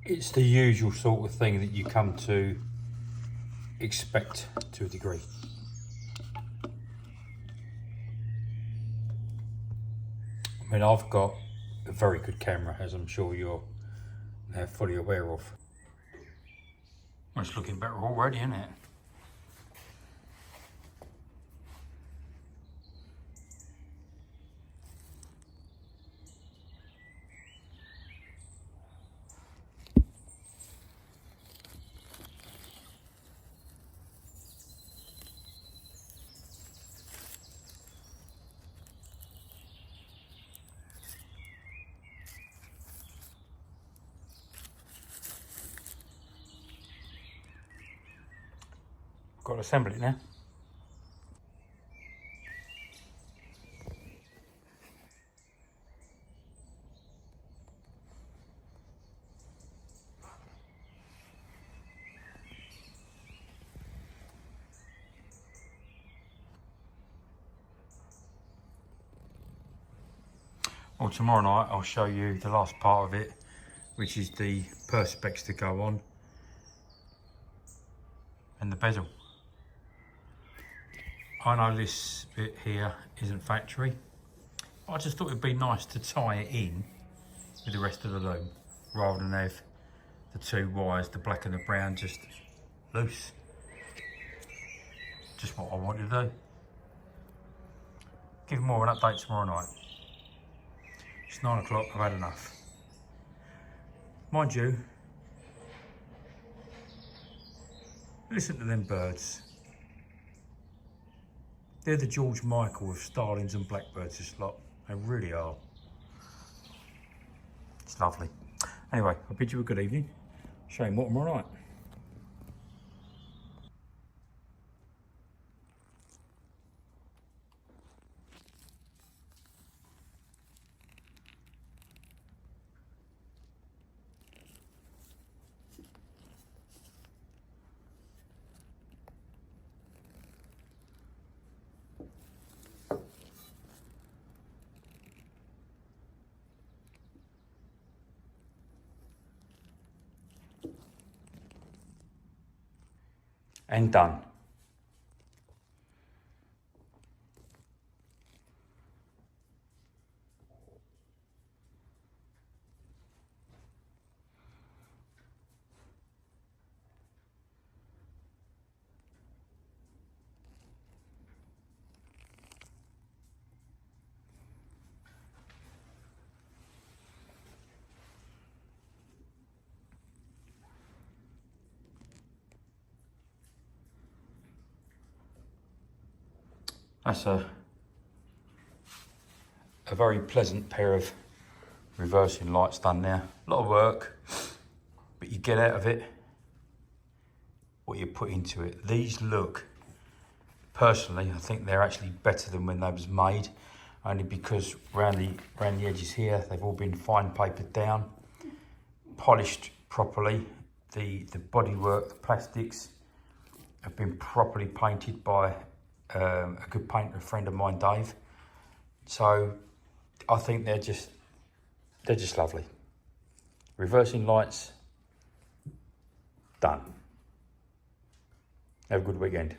It's the usual sort of thing that you come to expect to a degree. I mean, I've got a very good camera, as I'm sure you're now fully aware of. Well, it's looking better already, isn't it? Got to assemble it now. Well, tomorrow night I'll show you the last part of it, which is the perspex to go on and the bezel. I know this bit here isn't factory, but I just thought it'd be nice to tie it in with the rest of the loom rather than have the two wires, the black and the brown, just loose. Just what I wanted to do. Give more of an update tomorrow night. It's 9 o'clock, I've had enough. Mind you, listen to them birds. They're the George Michael of starlings and blackbirds, this lot. They really are. It's lovely. Anyway, I'll bid you a good evening. Show you more tomorrow night. And done. That's a very pleasant pair of reversing lights done now. A lot of work, but you get out of it what you put into it. These look, personally, I think they're actually better than when they was made, only because around the edges here, they've all been fine papered down, polished properly. The bodywork, the plastics have been properly painted by a good painter, a friend of mine, Dave. So I think they're just lovely. Reversing lights, done. Have a good weekend.